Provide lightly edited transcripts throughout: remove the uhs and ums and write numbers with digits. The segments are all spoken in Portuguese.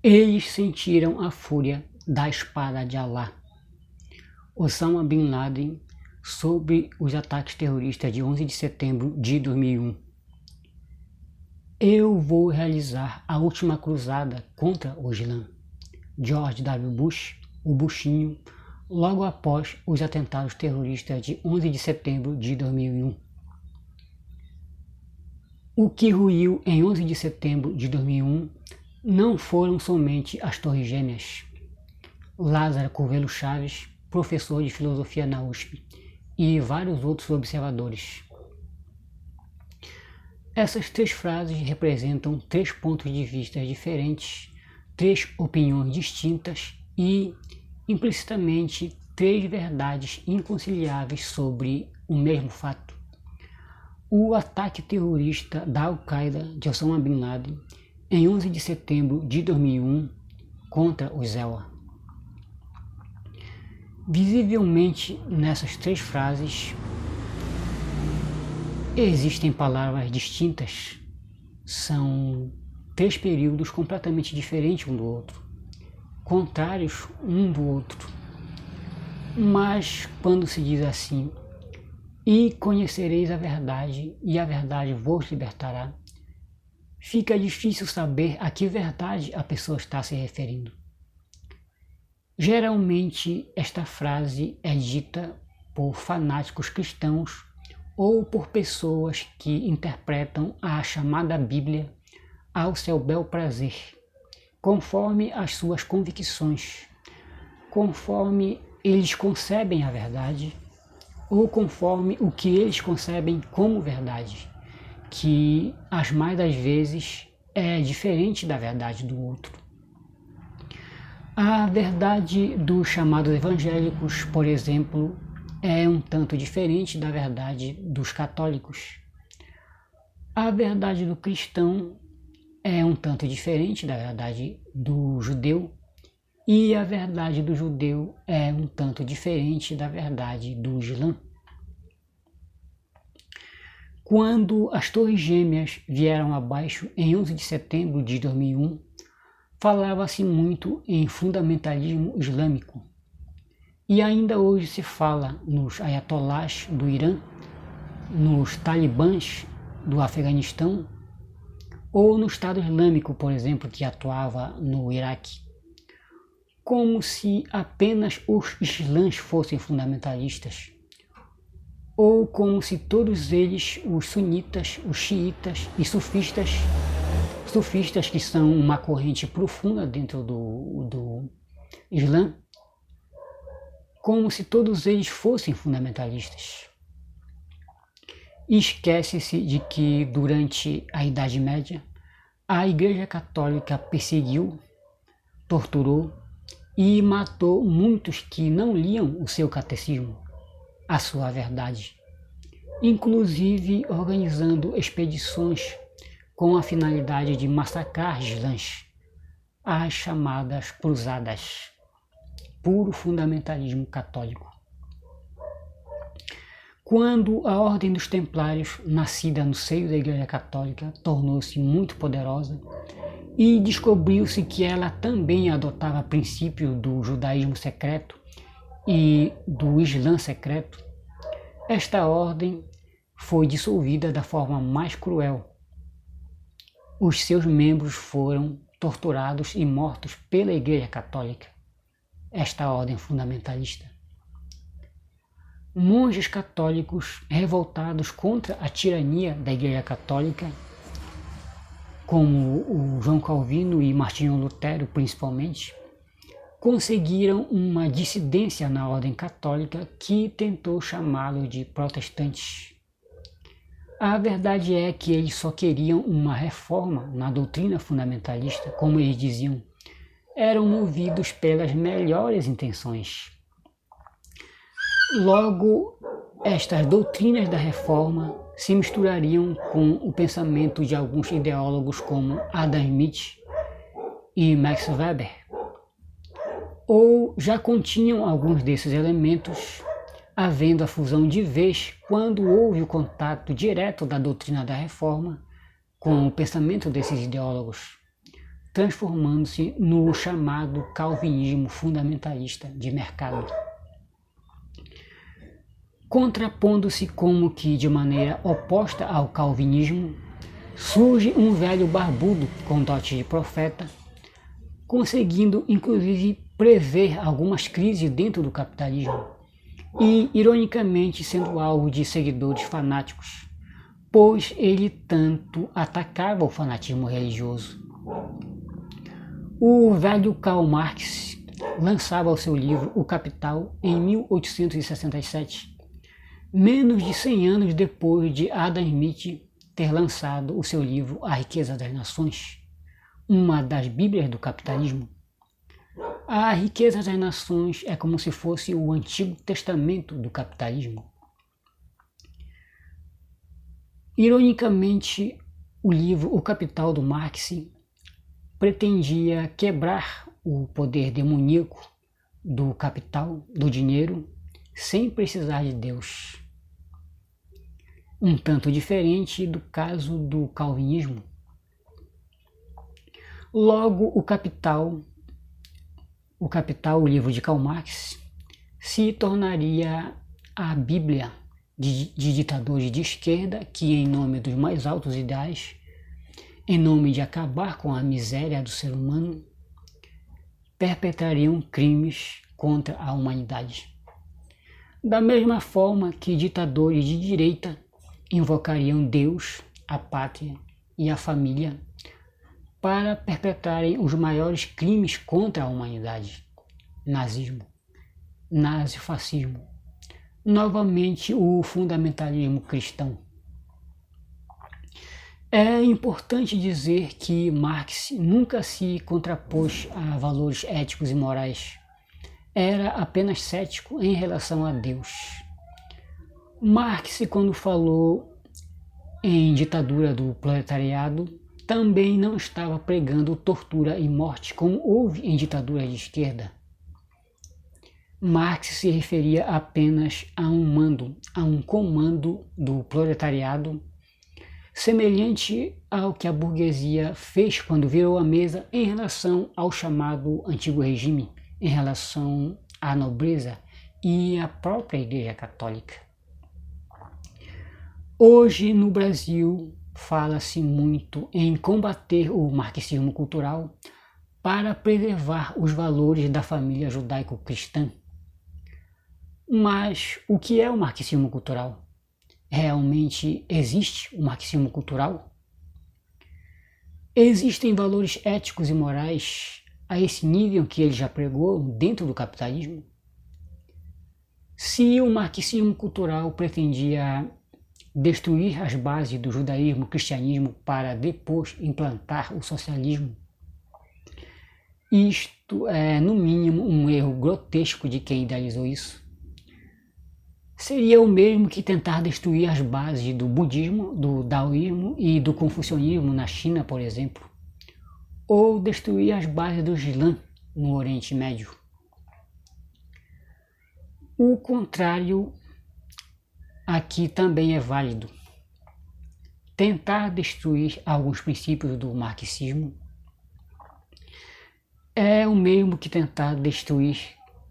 Eles sentiram a fúria da espada de Alá. Osama Bin Laden sobre os ataques terroristas de 11 de setembro de 2001. Eu vou realizar a última cruzada contra o Islã. George W. Bush, o Bushinho, logo após os atentados terroristas de 11 de setembro de 2001. O que ruiu em 11 de setembro de 2001 não foram somente as Torres Gêmeas. Lázaro Covello Chaves, professor de filosofia na USP, e vários outros observadores. Essas três frases representam três pontos de vista diferentes, três opiniões distintas e, implicitamente, três verdades inconciliáveis sobre o mesmo fato. O ataque terrorista da Al-Qaeda de Osama Bin Laden em 11 de setembro de 2001 contra os ELA. Visivelmente nessas três frases existem palavras distintas, são três períodos completamente diferentes um do outro, contrários um do outro. Mas quando se diz assim, e conhecereis a verdade, e a verdade vos libertará, fica difícil saber a que verdade a pessoa está se referindo. Geralmente esta frase é dita por fanáticos cristãos ou por pessoas que interpretam a chamada Bíblia ao seu bel prazer, conforme as suas convicções, conforme eles concebem a verdade, ou conforme o que eles concebem como verdade, que as mais das vezes é diferente da verdade do outro. A verdade dos chamados evangélicos, por exemplo, é um tanto diferente da verdade dos católicos. A verdade do cristão é um tanto diferente da verdade do judeu, e a verdade do judeu é um tanto diferente da verdade do Islã. Quando as Torres Gêmeas vieram abaixo em 11 de setembro de 2001, falava-se muito em fundamentalismo islâmico. E ainda hoje se fala nos ayatolás do Irã, nos talibãs do Afeganistão, ou no Estado Islâmico, por exemplo, que atuava no Iraque, como se apenas os islãs fossem fundamentalistas, ou como se todos eles, os sunitas, os xiitas e sufistas que são uma corrente profunda dentro do Islã, como se todos eles fossem fundamentalistas. Esquece-se de que durante a Idade Média, a Igreja Católica perseguiu, torturou e matou muitos que não liam o seu catecismo, a sua verdade, inclusive organizando expedições com a finalidade de massacrar islãs, as chamadas cruzadas, puro fundamentalismo católico. Quando a Ordem dos Templários, nascida no seio da Igreja Católica, tornou-se muito poderosa e descobriu-se que ela também adotava princípios do judaísmo secreto e do Islã secreto, esta ordem foi dissolvida da forma mais cruel. Os seus membros foram torturados e mortos pela Igreja Católica, esta ordem fundamentalista. Monges católicos revoltados contra a tirania da Igreja Católica, como o João Calvino e Martinho Lutero principalmente, conseguiram uma dissidência na ordem católica que tentou chamá-lo de protestantes. A verdade é que eles só queriam uma reforma na doutrina fundamentalista, como eles diziam, eram movidos pelas melhores intenções. Logo, estas doutrinas da reforma se misturariam com o pensamento de alguns ideólogos como Adam Smith e Max Weber, ou já continham alguns desses elementos, havendo a fusão de vez quando houve o contato direto da doutrina da reforma com o pensamento desses ideólogos, transformando-se no chamado calvinismo fundamentalista de mercado. Contrapondo-se como que de maneira oposta ao calvinismo, surge um velho barbudo com dote de profeta, conseguindo inclusive prever algumas crises dentro do capitalismo e, ironicamente, sendo alvo de seguidores fanáticos, pois ele tanto atacava o fanatismo religioso. O velho Karl Marx lançava o seu livro O Capital em 1867, menos de 100 anos depois de Adam Smith ter lançado o seu livro A Riqueza das Nações, uma das bíblias do capitalismo. A Riqueza das Nações é como se fosse o Antigo Testamento do capitalismo. Ironicamente, o livro O Capital do Marx pretendia quebrar o poder demoníaco do capital, do dinheiro, sem precisar de Deus. Um tanto diferente do caso do calvinismo. Logo, o Capital, o livro de Karl Marx, se tornaria a Bíblia de ditadores de esquerda que, em nome dos mais altos ideais, em nome de acabar com a miséria do ser humano, perpetrariam crimes contra a humanidade. Da mesma forma que ditadores de direita invocariam Deus, a pátria e a família para perpetrarem os maiores crimes contra a humanidade: nazismo, nazifascismo, novamente o fundamentalismo cristão. É importante dizer que Marx nunca se contrapôs a valores éticos e morais. Era apenas cético em relação a Deus. Marx, quando falou em ditadura do proletariado, também não estava pregando tortura e morte como houve em ditadura de esquerda. Marx se referia apenas a um comando do proletariado, semelhante ao que a burguesia fez quando virou a mesa em relação ao chamado Antigo Regime, em relação à nobreza e à própria Igreja Católica. Hoje, no Brasil, fala-se muito em combater o marxismo cultural para preservar os valores da família judaico-cristã. Mas o que é o marxismo cultural? Realmente existe o marxismo cultural? Existem valores éticos e morais a esse nível que ele já pregou dentro do capitalismo? Se o marxismo cultural pretendia destruir as bases do judaísmo e cristianismo para depois implantar o socialismo, isto é, no mínimo, um erro grotesco de quem idealizou isso. Seria o mesmo que tentar destruir as bases do budismo, do daoísmo e do confucionismo na China, por exemplo, ou destruir as bases do Islã no Oriente Médio. O contrário aqui também é válido. Tentar destruir alguns princípios do marxismo é o mesmo que tentar destruir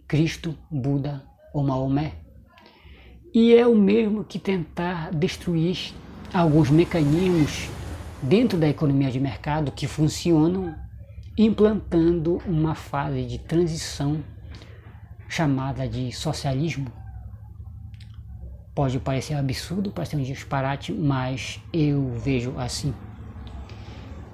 Cristo, Buda ou Maomé. E é o mesmo que tentar destruir alguns mecanismos dentro da economia de mercado que funcionam, implantando uma fase de transição chamada de socialismo. Pode parecer absurdo, parecer um disparate, mas eu vejo assim.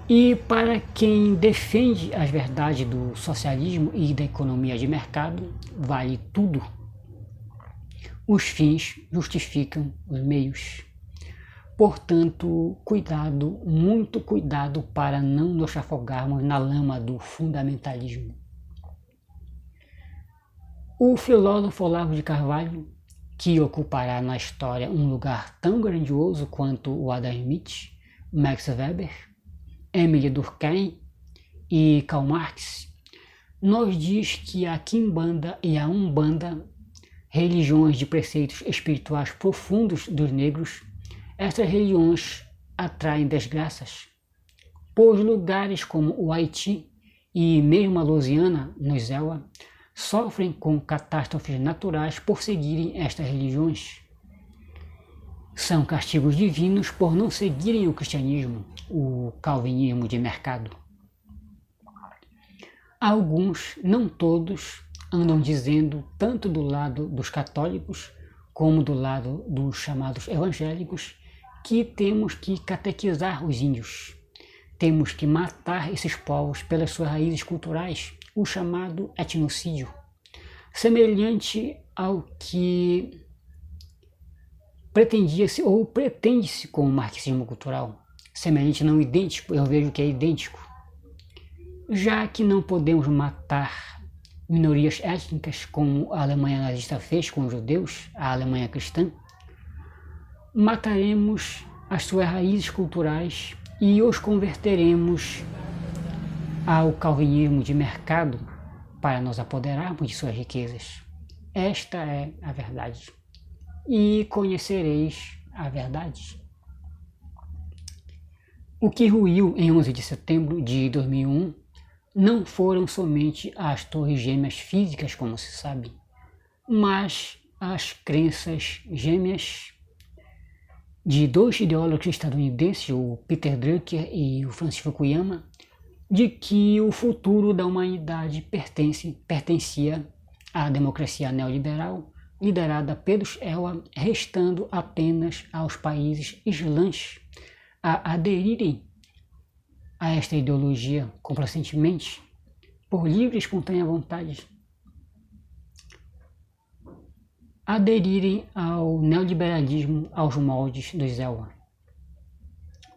E para quem defende as verdades do socialismo e da economia de mercado, vale tudo. Os fins justificam os meios. Portanto, cuidado, muito cuidado para não nos afogarmos na lama do fundamentalismo. O filósofo Olavo de Carvalho, que ocupará na história um lugar tão grandioso quanto o Adam Smith, Max Weber, Émile Durkheim e Karl Marx, nos diz que a Quimbanda e a Umbanda, religiões de preceitos espirituais profundos dos negros, essas religiões atraem desgraças. pois lugares como o Haiti e mesmo a Louisiana, no Zewa, sofrem com catástrofes naturais por seguirem estas religiões. São castigos divinos por não seguirem o cristianismo, o calvinismo de mercado. Alguns, não todos, andam dizendo, tanto do lado dos católicos como do lado dos chamados evangélicos, que temos que catequizar os índios. Temos que matar esses povos pelas suas raízes culturais, o chamado etnocídio, semelhante ao que pretendia-se ou pretende-se com o marxismo cultural. Semelhante, não idêntico, eu vejo que é idêntico. Já que não podemos matar minorias étnicas como a Alemanha nazista fez com os judeus, a Alemanha cristã, mataremos as suas raízes culturais e os converteremos ao calvinismo de mercado para nos apoderarmos de suas riquezas. Esta é a verdade. E conhecereis a verdade. O que ruiu em 11 de setembro de 2001 não foram somente as torres gêmeas físicas, como se sabe, mas as crenças gêmeas de dois ideólogos estadunidenses, o Peter Drucker e o Francis Fukuyama, de que o futuro da humanidade pertencia à democracia neoliberal, liderada pelos ELA, restando apenas aos países islãs a aderirem a esta ideologia complacentemente, por livre e espontânea vontade, aderirem ao neoliberalismo aos moldes do Zewa.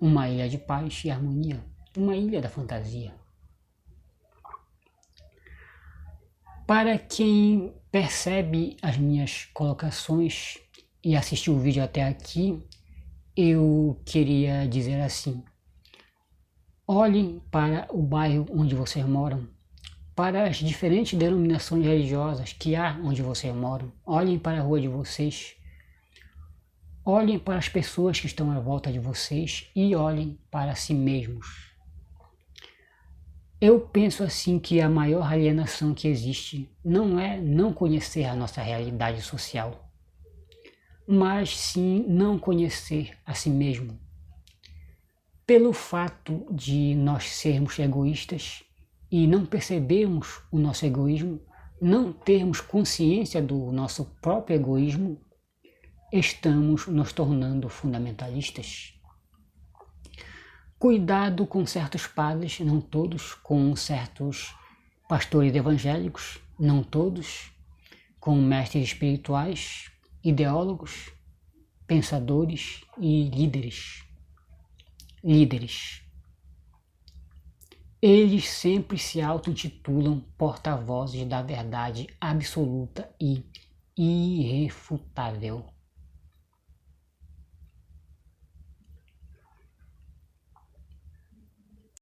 Uma ilha de paz e harmonia, uma ilha da fantasia. Para quem percebe as minhas colocações e assistiu o vídeo até aqui, eu queria dizer assim: olhem para o bairro onde vocês moram, para as diferentes denominações religiosas que há onde vocês moram. Olhem para a rua de vocês, olhem para as pessoas que estão à volta de vocês e olhem para si mesmos. Eu penso assim que a maior alienação que existe não é não conhecer a nossa realidade social, mas sim não conhecer a si mesmo. Pelo fato de nós sermos egoístas e não percebermos o nosso egoísmo, não termos consciência do nosso próprio egoísmo, estamos nos tornando fundamentalistas. Cuidado com certos padres, não todos, com certos pastores evangélicos, não todos, com mestres espirituais, ideólogos, pensadores e líderes. Eles sempre se auto-intitulam porta-vozes da verdade absoluta e irrefutável.